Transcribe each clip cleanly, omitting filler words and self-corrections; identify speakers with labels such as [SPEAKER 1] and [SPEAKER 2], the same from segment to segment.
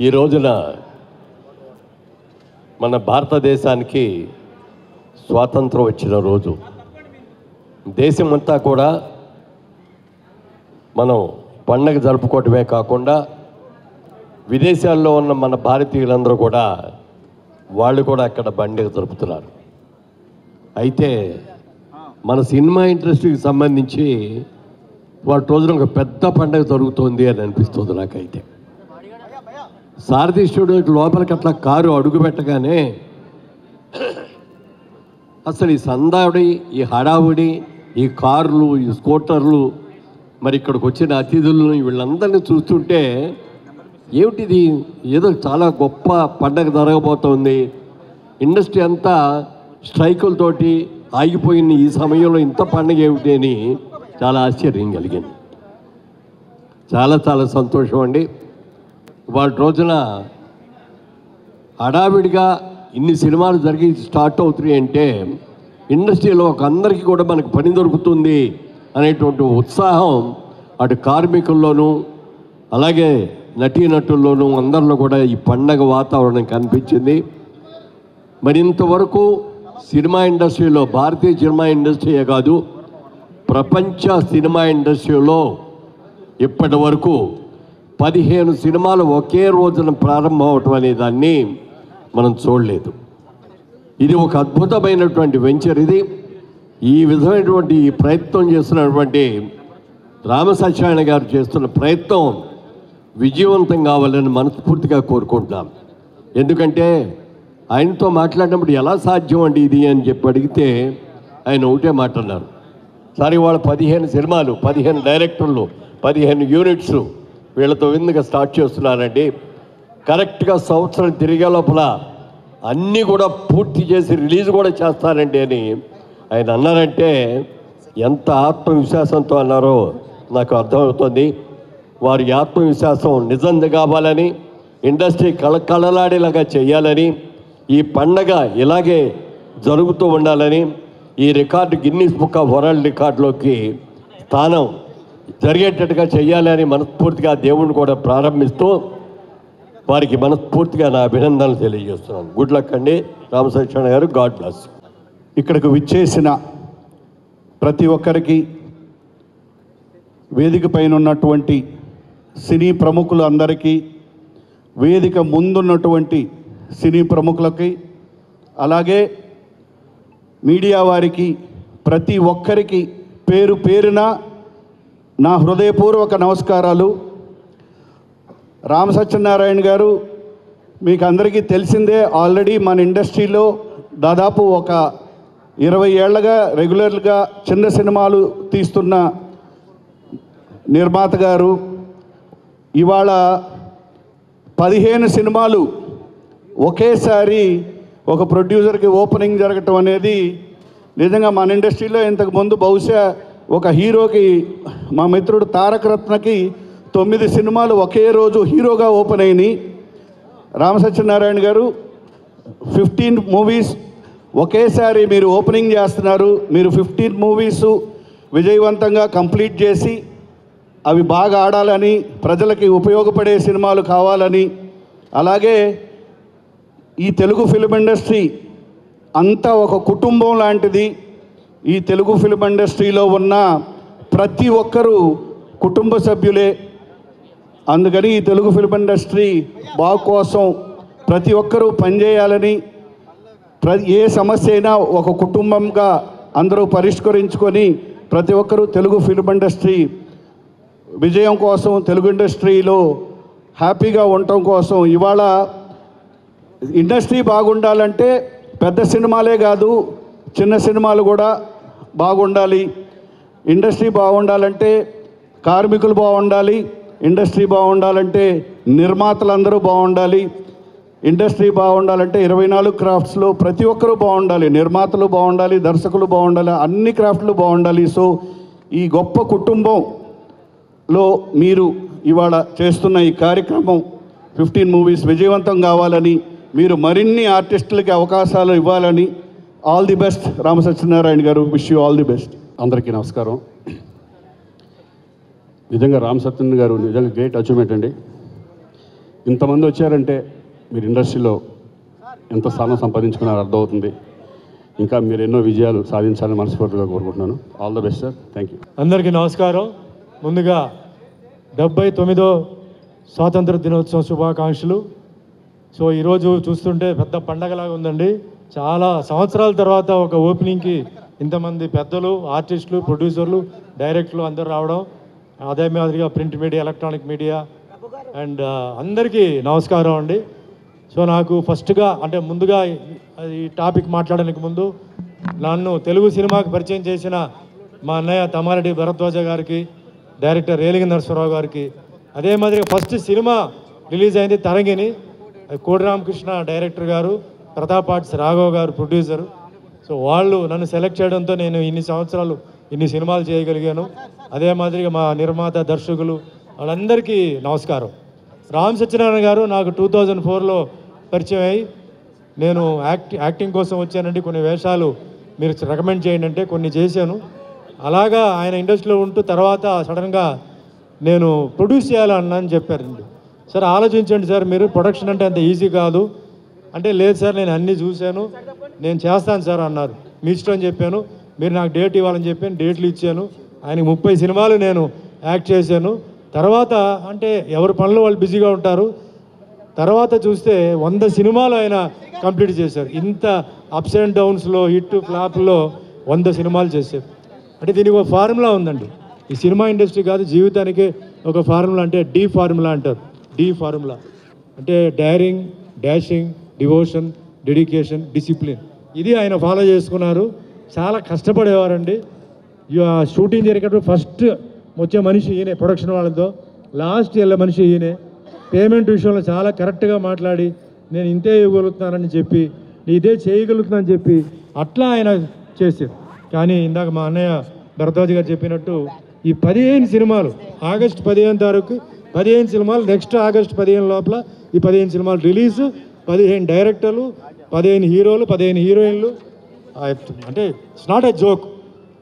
[SPEAKER 1] ఈ రోజున మన భారతదేశానికి స్వాతంత్రం వచ్చిన రోజు దేశమంతా కూడా మనం పండగ జరుపుకోవటమే కాకుండా విదేశాల్లో ఉన్న మన భారతీయులందరూ కూడా వాళ్ళు కూడా అక్కడ పండుగ జరుపుతున్నారు. అయితే మన సినిమా ఇండస్ట్రీకి సంబంధించి వాళ్ళ రోజున ఒక పెద్ద పండుగ జరుగుతుంది అని అనిపిస్తుంది నాకైతే. సారథి స్టూడియో లోపలికి అట్లా కారు అడుగు పెట్టగానే అసలు ఈ సందాడి, ఈ హడావుడి, ఈ కార్లు, ఈ స్కూటర్లు, మరి ఇక్కడికి వచ్చిన అతిథులను వీళ్ళందరినీ చూస్తుంటే ఏమిటిది, ఏదో చాలా గొప్ప పండగ జరగబోతోంది, ఇండస్ట్రీ అంతా స్ట్రైకులతోటి ఆగిపోయిన ఈ సమయంలో ఇంత పండుగ ఏమిటి అని చాలా ఆశ్చర్యం కలిగింది. చాలా చాలా సంతోషం అండి. వాళ్ళ రోజున హడావిడిగా ఇన్ని సినిమాలు జరిగి స్టార్ట్ అవుతున్నాయి అంటే ఇండస్ట్రీలో ఒక అందరికీ కూడా మనకు పని దొరుకుతుంది అనేటువంటి ఉత్సాహం అటు కార్మికుల్లోనూ అలాగే నటీనటుల్లోనూ అందరిలో కూడా ఈ పండగ వాతావరణం కనిపించింది. మరి ఇంతవరకు సినిమా ఇండస్ట్రీలో, భారతీయ సినిమా ఇండస్ట్రీయే కాదు ప్రపంచ సినిమా ఇండస్ట్రీలో ఇప్పటి వరకు 15 సినిమాలు ఒకే రోజున ప్రారంభం అవటం అనే దాన్ని మనం చూడలేదు. ఇది ఒక అద్భుతమైనటువంటి వెంచర్. ఇది ఈ విధమైనటువంటి ఈ ప్రయత్నం చేస్తున్నటువంటి రామసత్యనారాయణ గారు చేస్తున్న ప్రయత్నం విజయవంతం కావాలని మనస్ఫూర్తిగా కోరుకుంటున్నాం. ఎందుకంటే ఆయనతో మాట్లాడినప్పుడు ఎలా సాధ్యం అండి ఇది అని చెప్పి అడిగితే ఆయన ఒకటే మాట అన్నారు, సరే వాళ్ళు 15 సినిమాలు, 15 డైరెక్టర్లు, 15 యూనిట్స్ వీళ్ళతో విందుగా స్టార్ట్ చేస్తున్నారండి. కరెక్ట్గా సంవత్సరం తిరిగే లోపల అన్నీ కూడా పూర్తి చేసి రిలీజ్ కూడా చేస్తారండి అని ఆయన అన్నారంటే ఎంత ఆత్మవిశ్వాసంతో అన్నారో నాకు అర్థమవుతుంది. వారి ఆత్మవిశ్వాసం నిజం కావాలని, ఇండస్ట్రీ కళకళలాడేలాగా చేయాలని, ఈ పండగ ఇలాగే జరుగుతూ ఉండాలని, ఈ record Guinness book of world రికార్డులోకి స్థానం జరిగేటట్టుగా చేయాలని మనస్ఫూర్తిగా దేవుణ్ణి కూడా ప్రారంభిస్తూ వారికి మనస్ఫూర్తిగా నా అభినందనలు తెలియజేస్తున్నాను. గుడ్ లక్ అండి రామసత్యనారాయణ గారు. God bless.
[SPEAKER 2] ఇక్కడికి విచ్చేసిన ప్రతి ఒక్కరికి, వేదిక పైన ఉన్నటువంటి సినీ ప్రముఖులు అందరికీ, వేదిక ముందున్నటువంటి సినీ ప్రముఖులకి, అలాగే మీడియా వారికి, ప్రతి ఒక్కరికి పేరు పేరున నా హృదయపూర్వక నమస్కారాలు. రామసత్యనారాయణ గారు మీకు అందరికీ తెలిసిందే, ఆల్రెడీ మన ఇండస్ట్రీలో దాదాపు ఒక 20 ఏళ్లుగా రెగ్యులర్గా చిన్న సినిమాలు తీస్తున్న నిర్మాత గారు ఇవాళ 15 సినిమాలు ఒకేసారి ఒక ప్రొడ్యూసర్కి ఓపెనింగ్ జరగటం అనేది నిజంగా మన ఇండస్ట్రీలో ఇంతకుముందు బహుశా ఒక హీరోకి, మా మిత్రుడు తారక రత్నకి 9 సినిమాలు ఒకే రోజు హీరోగా ఓపెన్ అయినాయి. రామసత్యనారాయణ గారు 15 మూవీస్ ఒకేసారి మీరు ఓపెనింగ్ చేస్తున్నారు. మీరు 15 మూవీస్ విజయవంతంగా కంప్లీట్ చేసి అవి బాగా ఆడాలని, ప్రజలకి ఉపయోగపడే సినిమాలు కావాలని, అలాగే ఈ తెలుగు ఫిల్మ్ ఇండస్ట్రీ అంతా ఒక కుటుంబం లాంటిది. ఈ తెలుగు ఫిల్మ్ ఇండస్ట్రీలో ఉన్న ప్రతి ఒక్కరూ కుటుంబ సభ్యులే. అందుకని ఈ తెలుగు ఫిల్మ్ ఇండస్ట్రీ బాగు కోసం ప్రతి ఒక్కరూ పనిచేయాలని, ఏ సమస్య అయినా ఒక కుటుంబంగా అందరూ పరిష్కరించుకొని ప్రతి ఒక్కరూ తెలుగు ఫిల్మ్ ఇండస్ట్రీ విజయం కోసం, తెలుగు ఇండస్ట్రీలో హ్యాపీగా ఉండటం కోసం ఇవాళ ఇండస్ట్రీ బాగుండాలంటే పెద్ద సినిమాలే కాదు చిన్న సినిమాలు కూడా బాగుండాలి. ఇండస్ట్రీ బాగుండాలంటే కార్మికులు బాగుండాలి, ఇండస్ట్రీ బాగుండాలంటే నిర్మాతలందరూ బాగుండాలి, ఇండస్ట్రీ బాగుండాలంటే 24 క్రాఫ్ట్స్లో ప్రతి ఒక్కరూ బాగుండాలి, నిర్మాతలు బాగుండాలి, దర్శకులు బాగుండాలి, అన్ని క్రాఫ్ట్లు బాగుండాలి. సో ఈ గొప్ప కుటుంబంలో మీరు ఇవాళ చేస్తున్న ఈ కార్యక్రమం 15 మూవీస్ విజయవంతం కావాలని, మీరు మరిన్ని ఆర్టిస్టులకి అవకాశాలు ఇవ్వాలని. ఆల్ ది బెస్ట్ రామసత్యనారాయణ గారు. Wish you all the best.
[SPEAKER 3] అందరికీ నమస్కారం. నిజంగా రామసత్యనారాయణ గారు నిజంగా గ్రేట్ అచీవ్మెంట్ అండి.
[SPEAKER 2] ఇంతమంది వచ్చారంటే మీరు ఇండస్ట్రీలో ఎంత స్థానం సంపాదించుకున్నారో అర్థమవుతుంది. ఇంకా మీరు ఎన్నో విజయాలు సాధించాలని మనస్ఫూర్తిగా కోరుకుంటున్నాను. All the best sir. Thank you.
[SPEAKER 3] అందరికీ నమస్కారం. ముందుగా 79వ స్వాతంత్ర దినోత్సవం శుభాకాంక్షలు. సో ఈరోజు చూస్తుంటే పెద్ద పండగలాగా ఉందండి. చాలా సంవత్సరాల తర్వాత ఒక ఓపెనింగ్కి ఇంతమంది పెద్దలు, ఆర్టిస్టులు, ప్రొడ్యూసర్లు, డైరెక్టర్లు అందరూ రావడం, అదే మాదిరిగా print media, electronic media and అందరికీ నమస్కారం అండి. సో నాకు ఫస్ట్గా అంటే ముందుగా ఈ టాపిక్ మాట్లాడడానికి ముందు నన్ను తెలుగు సినిమాకి పరిచయం చేసిన మా అన్నయ్య తమ్మారెడ్డి భరద్వాజ గారికి, డైరెక్టర్ రేలింగ నరసింహరావు గారికి, అదే మాదిరిగా ఫస్ట్ సినిమా రిలీజ్ అయింది తరంగిణి, కోడి రామకృష్ణ డైరెక్టర్ గారు, ప్రతాప్ ఆర్ట్స్ రాఘవ్ గారు ప్రొడ్యూసరు. సో వాళ్ళు నన్ను సెలెక్ట్ చేయడంతో నేను ఇన్ని సంవత్సరాలు ఇన్ని సినిమాలు చేయగలిగాను. అదే మాదిరిగా మా నిర్మాత, దర్శకులు వాళ్ళందరికీ నమస్కారం. రామ్ సత్యనారాయణ గారు నాకు 2004లో పరిచయం అయ్యి నేను యాక్టింగ్ కోసం వచ్చానండి, కొన్ని వేషాలు మీరు రికమెండ్ చేయండి అంటే కొన్ని చేశాను. అలాగా ఆయన ఇండస్ట్రీలో ఉంటూ తర్వాత సడన్గా నేను ప్రొడ్యూస్ చేయాలన్నాను చెప్పారండి. సార్ ఆలోచించండి సార్, మీరు ప్రొడక్షన్ అంటే అంత ఈజీ కాదు అంటే, లేదు సార్ నేను అన్నీ చూశాను, నేను చేస్తాను సార్ అన్నారు. మీ ఇష్టం అని చెప్పాను. మీరు నాకు డేట్ ఇవ్వాలని చెప్పాను, డేట్లు ఇచ్చాను. ఆయనకి 30 సినిమాలు నేను యాక్ట్ చేశాను. తర్వాత అంటే ఎవరి పనులు వాళ్ళు బిజీగా ఉంటారు. తర్వాత చూస్తే 100 సినిమాలు ఆయన కంప్లీట్ చేశారు. ఇంత అప్స్ అండ్ డౌన్స్లో, హిట్ ఫ్లాప్లో 100 సినిమాలు చేశారు. అంటే దీనికి ఒక ఫార్ములా ఉందండి. ఈ సినిమా ఇండస్ట్రీ కాదు, జీవితానికి ఒక ఫార్ములా, అంటే డి ఫార్ములా అంటారు. డి ఫార్ములా అంటే daring, dashing, devotion, dedication, discipline. ఇది ఆయన ఫాలో చేసుకున్నారు. చాలా కష్టపడేవారండి. షూటింగ్ జరిగేటప్పుడు ఫస్ట్ వచ్చే మనిషి ఈయనే, ప్రొడక్షన్ వాళ్ళతో లాస్ట్ వెళ్ళే మనిషి ఈయనే. పేమెంట్ విషయంలో చాలా కరెక్ట్గా మాట్లాడి నేను ఇంతే ఇవ్వగలుగుతున్నానని చెప్పి, ఇదే చేయగలుగుతున్నానని చెప్పి అట్లా ఆయన చేశారు. కానీ ఇందాక మా అన్నయ్య భరద్వాజ్ గారు చెప్పినట్టు ఈ 15 సినిమాలు ఆగస్టు 15 తారీఖు 15 సినిమాలు, నెక్స్ట్ ఆగస్టు 15 లోపల ఈ 15 సినిమాలు రిలీజు, 15 డైరెక్టర్లు, 15 హీరోలు, 15 హీరోయిన్లు. అంటే it's not a joke.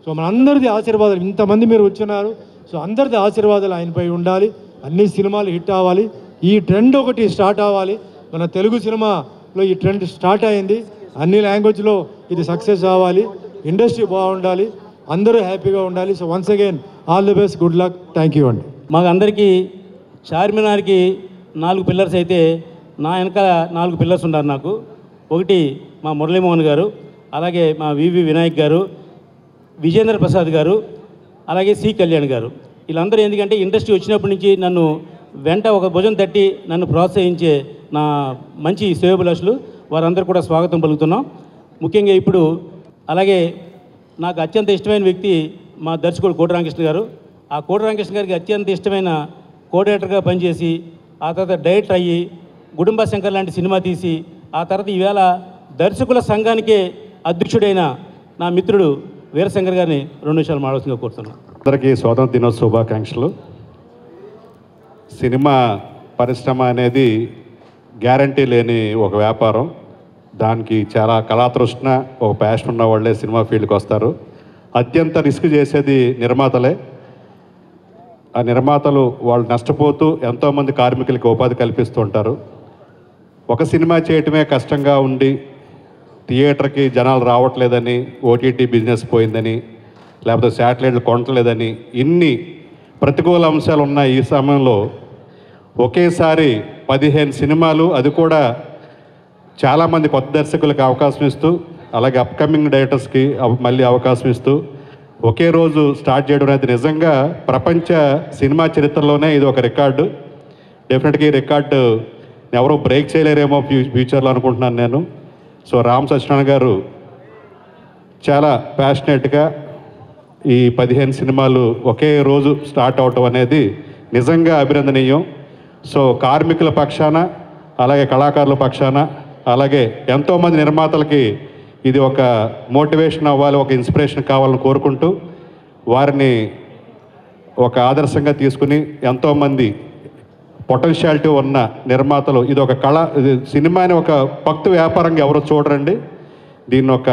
[SPEAKER 3] So మన అందరిది ఆశీర్వాదాలు, ఇంతమంది మీరు వచ్చినారు. సో అందరిది ఆశీర్వాదాలు ఆయనపై ఉండాలి. అన్ని సినిమాలు హిట్ అవ్వాలి. ఈ ట్రెండ్ ఒకటి స్టార్ట్ అవ్వాలి. మన తెలుగు సినిమాలో ఈ ట్రెండ్ స్టార్ట్ అయింది. అన్ని లాంగ్వేజ్లో ఇది సక్సెస్ అవ్వాలి. ఇండస్ట్రీ బాగుండాలి, అందరూ హ్యాపీగా ఉండాలి. So once again all the best, good luck, thank you అండి.
[SPEAKER 4] మాకు అందరికీ చార్మినార్కి 4 పిల్లర్స్ అయితే నా వెనక 4 పిల్లర్స్ ఉన్నారు నాకు. ఒకటి మా మురళీమోహన్ గారు, అలాగే మా వివి వినాయక్ గారు, విజేంద్ర ప్రసాద్ గారు, అలాగే సి కళ్యాణ్ గారు. వీళ్ళందరూ ఎందుకంటే ఇండస్ట్రీ వచ్చినప్పటి నుంచి నన్ను వెంట ఒక భుజం తట్టి నన్ను ప్రోత్సహించే నా మంచి శ్రేయోభిలాషులు, వారందరూ కూడా స్వాగతం పలుకుతున్నాం. ముఖ్యంగా ఇప్పుడు అలాగే నాకు అత్యంత ఇష్టమైన వ్యక్తి మా దర్శకుడు కోటి రామకృష్ణ గారు. ఆ కోటి రామకృష్ణ గారికి అత్యంత ఇష్టమైన కోఆర్డినేటర్గా పనిచేసి, ఆ తర్వాత డైరెక్టర్ అయ్యి, గుడుంబ శంకర్ లాంటి సినిమా తీసి, ఆ తర్వాత ఈవేళ దర్శకుల సంఘానికే అధ్యక్షుడైన నా మిత్రుడు వీరశంకర్ గారిని 2 నిమిషాలు మాట్లాడుతుందిగా కోరుతున్నాను.
[SPEAKER 2] అందరికీ స్వాతంత్ర దినోత్సవ శుభాకాంక్షలు. సినిమా పరిశ్రమ అనేది గ్యారంటీ లేని ఒక వ్యాపారం. దానికి చాలా కళాతృష్ణ, ఒక ప్యాషన్ ఉన్న వాళ్ళే సినిమా ఫీల్డ్కి వస్తారు. అత్యంత రిస్క్ చేసేది నిర్మాతలే. ఆ నిర్మాతలు వాళ్ళు నష్టపోతూ ఎంతోమంది కార్మికులకి ఉపాధి కల్పిస్తూ ఉంటారు. ఒక సినిమా చేయటమే కష్టంగా ఉండి థియేటర్కి జనాలు రావట్లేదని, ఓటీటీ బిజినెస్ పోయిందని, లేకపోతే శాటిలైట్లు కొనట్లేదని, ఇన్ని ప్రతికూల అంశాలు ఉన్న ఈ సమయంలో ఒకేసారి 15 సినిమాలు, అది కూడా చాలామంది కొత్త దర్శకులకు అవకాశం ఇస్తూ, అలాగే అప్కమింగ్ డైరెక్టర్స్కి మళ్ళీ అవకాశం ఇస్తూ ఒకే రోజు స్టార్ట్ చేయడం అనేది నిజంగా ప్రపంచ సినిమా చరిత్రలోనే ఇది ఒక రికార్డు. డెఫినెట్గా ఈ రికార్డు ఎవరూ బ్రేక్ చేయలేరేమో ఫ్యూచర్లో అనుకుంటున్నాను నేను. సో రామ్ సత్యనారాయణ గారు చాలా ప్యాషనేట్గా ఈ 15 సినిమాలు ఒకే రోజు స్టార్ట్ అవటం అనేది నిజంగా అభినందనీయం. సో కార్మికుల పక్షాన, అలాగే కళాకారుల పక్షాన, అలాగే ఎంతోమంది నిర్మాతలకి ఇది ఒక మోటివేషన్ అవ్వాలి, ఒక ఇన్స్పిరేషన్ కావాలని కోరుకుంటూ, వారిని ఒక ఆదర్శంగా తీసుకుని ఎంతోమంది పొటెన్షియాలిటీ ఉన్న నిర్మాతలు, ఇది ఒక కళ, ఇది సినిమాని ఒక భక్తి వ్యాపారంగా ఎవరు చూడరండి, దీన్ని ఒక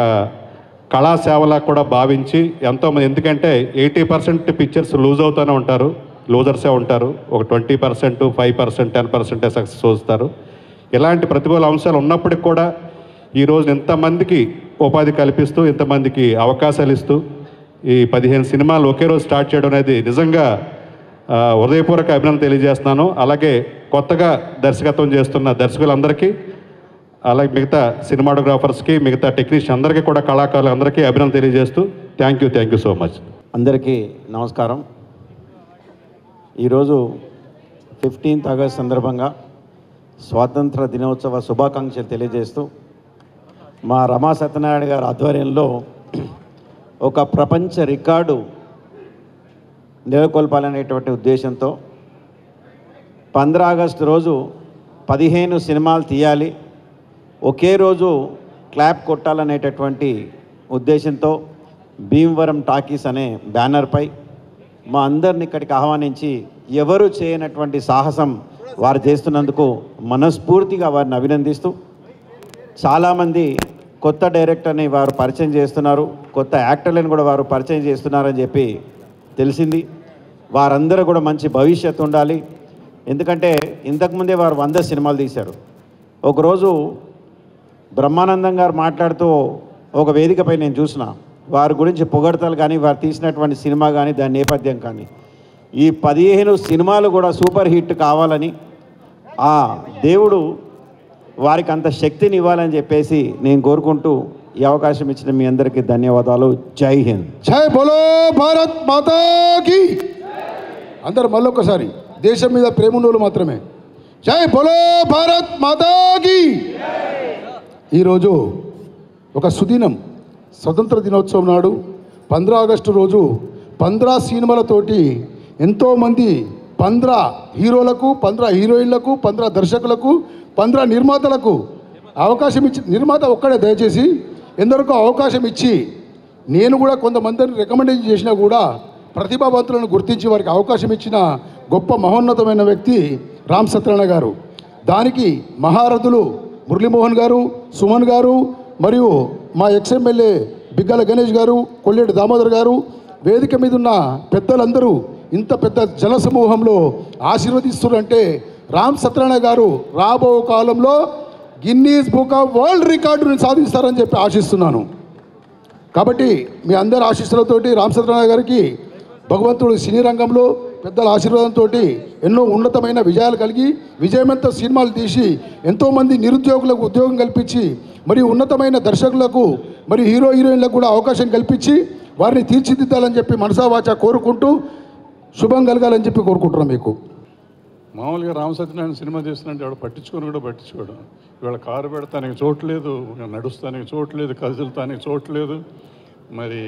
[SPEAKER 2] కళాసేవలా కూడా భావించి ఎంతోమంది, ఎందుకంటే 80% పిక్చర్స్ లూజ్ అవుతూనే ఉంటారు.
[SPEAKER 5] లూజర్సే ఉంటారు. ఒక 20%, 5%, 10% సక్సెస్ వస్తారు. ఇలాంటి ప్రతికూల అంశాలు ఉన్నప్పటికి కూడా ఈరోజు ఇంతమందికి ఉపాధి కల్పిస్తూ, ఇంతమందికి అవకాశాలు ఇస్తూ ఈ 15 సినిమాలు ఒకే రోజు స్టార్ట్ చేయడం అనేది నిజంగా హృదయపూర్వక అభినందన తెలియజేస్తున్నాను. అలాగే కొత్తగా దర్శకత్వం చేస్తున్న దర్శకులందరికీ, అలాగే మిగతా సినిమాటోగ్రాఫర్స్కి, మిగతా టెక్నీషియన్ అందరికీ కూడా, కళాకారులు అందరికీ అభినందన తెలియజేస్తూ థ్యాంక్ యూ సో మచ్.
[SPEAKER 6] అందరికీ నమస్కారం. ఈరోజు 15th ఆగస్ట్ సందర్భంగా స్వాతంత్ర దినోత్సవ శుభాకాంక్షలు తెలియజేస్తూ మా రమా సత్యనారాయణ గారి ఆధ్వర్యంలో ఒక ప్రపంచ రికార్డు నెలకొల్పాలనేటువంటి ఉద్దేశంతో 15 ఆగస్టు రోజు 15 సినిమాలు తీయాలి, ఒకే రోజు క్లాప్ కొట్టాలనేటటువంటి ఉద్దేశంతో భీమవరం టాకీస్ అనే బ్యానర్పై మా అందరిని ఇక్కడికి ఆహ్వానించి ఎవరు చేయనటువంటి సాహసం వారు చేస్తున్నందుకు మనస్ఫూర్తిగా వారిని అభినందిస్తూ, చాలామంది కొత్త డైరెక్టర్ని వారు పరిచయం చేస్తున్నారు, కొత్త యాక్టర్లను కూడా వారు పరిచయం చేస్తున్నారని చెప్పి తెలిసింది. వారందరూ కూడా మంచి భవిష్యత్తు ఉండాలి. ఎందుకంటే ఇంతకుముందే వారు 100 సినిమాలు తీశారు. ఒకరోజు బ్రహ్మానందం గారు మాట్లాడుతూ ఒక వేదికపై నేను చూసిన వారి గురించి పొగడతలు కానీ, వారు తీసినటువంటి సినిమా కానీ, దాని నేపథ్యం కానీ, ఈ 15 సినిమాలు కూడా సూపర్ హిట్ కావాలని ఆ దేవుడు వారికి అంత శక్తిని ఇవ్వాలని చెప్పేసి నేను కోరుకుంటూ ఈ అవకాశం ఇచ్చిన మీ అందరికీ ధన్యవాదాలు. జై హింద్.
[SPEAKER 7] జై బోలో భారత్ మాతాకి. అందరు మళ్ళొక్కసారి దేశం మీద ప్రేమ ఉన్నోళ్ళు మాత్రమే. జై బోలో భారత్ మాతాకి. ఈరోజు ఒక సుదినం, స్వతంత్ర దినోత్సవం నాడు 15 ఆగస్టు రోజు 15 సినిమాలతోటి ఎంతోమంది 15 హీరోలకు, 15 హీరోయిన్లకు, 15 దర్శకులకు, 15 నిర్మాతలకు అవకాశం ఇచ్చి, నిర్మాత ఒక్కడే దయచేసి ఎందరికో అవకాశం ఇచ్చి, నేను కూడా కొంతమందిని రికమెండేషన్ చేసినా కూడా ప్రతిభావంతులను గుర్తించి వారికి అవకాశం ఇచ్చిన గొప్ప మహోన్నతమైన వ్యక్తి రామ్ సత్యనారాయణ గారు. దానికి మహారథులు మురళీమోహన్ గారు, సుమన్ గారు, మరియు మా ఎక్స్ఎమ్మెల్యే బిగ్గల గణేష్ గారు, కొల్లేటి దామోదర్ గారు, వేదిక మీద ఉన్న పెద్దలందరూ ఇంత పెద్ద జనసమూహంలో ఆశీర్వదిస్తున్నారంటే రామ్ సత్యనారాయణ గారు రాబో కాలంలో గిన్నీస్ బుక్ ఆఫ్ వరల్డ్ రికార్డుని సాధిస్తారని చెప్పి ఆశిస్తున్నాను. కాబట్టి మీ అందరి ఆశీస్సులతోటి రామ్ సత్యనారాయణ గారికి భగవంతుడు సినీ రంగంలో పెద్దల ఆశీర్వాదంతో ఎన్నో ఉన్నతమైన విజయాలు కలిగి, విజయవంత సినిమాలు తీసి ఎంతోమంది నిరుద్యోగులకు ఉద్యోగం కల్పించి, మరియు ఉన్నతమైన దర్శకులకు మరియు హీరో హీరోయిన్లకు కూడా అవకాశం కల్పించి వారిని తీర్చిదిద్దాలని చెప్పి మనసా వాచా కోరుకుంటూ శుభం కలగాలని చెప్పి కోరుకుంటున్నాం. మీకు
[SPEAKER 8] మామూలుగా రామ సత్యనారాయణ సినిమా చేస్తున్నట్టు ఎవడు పట్టించుకోడు. ఇవాళ కారు పెడతానికి చోట్లేదు, నడుస్తానికి చోట్లేదు, కదులుతానికి చోట్లేదు. మరి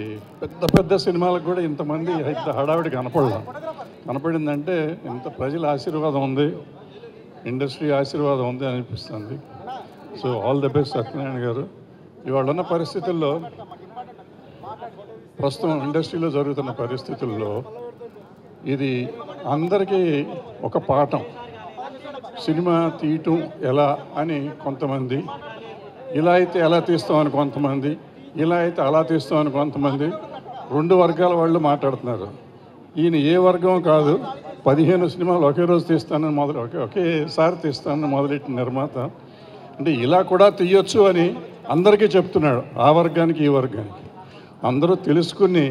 [SPEAKER 8] పెద్ద సినిమాలకు కూడా ఇంతమంది ఇంత హడావిడి కనపడిందంటే ఇంత ప్రజల ఆశీర్వాదం ఉంది, ఇండస్ట్రీ ఆశీర్వాదం ఉంది అనిపిస్తుంది. So all the best Satyanarayana గారు. ఇవాళ ఉన్న పరిస్థితుల్లో, ప్రస్తుతం ఇండస్ట్రీలో జరుగుతున్న పరిస్థితుల్లో ఇది అందరికీ ఒక పాఠం. సినిమా తీయటం ఎలా అని కొంతమంది, ఇలా అయితే ఎలా తీస్తామని కొంతమంది, ఇలా అయితే అలా తీస్తామని కొంతమంది, 2 వర్గాల వాళ్ళు మాట్లాడుతున్నారు. ఈయన ఏ వర్గం కాదు, 15 సినిమాలు ఒకే రోజు తీస్తానని ఒకేసారి తీస్తానని మొదలెట్టిన నిర్మాత. అంటే ఇలా కూడా తీయొచ్చు అని అందరికీ చెప్తున్నాడు, ఆ వర్గానికి ఈ వర్గానికి. అందరూ తెలుసుకుని,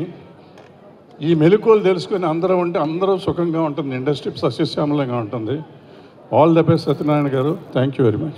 [SPEAKER 8] ఈ మెలకువలు తెలుసుకుని అందరూ ఉంటే అందరూ సుఖంగా ఉంటుంది, ఇండస్ట్రీ సస్యశ్యామలంగా ఉంటుంది. ఆల్ ద బెస్ట్ సత్యనారాయణ గారు. Thank you very much.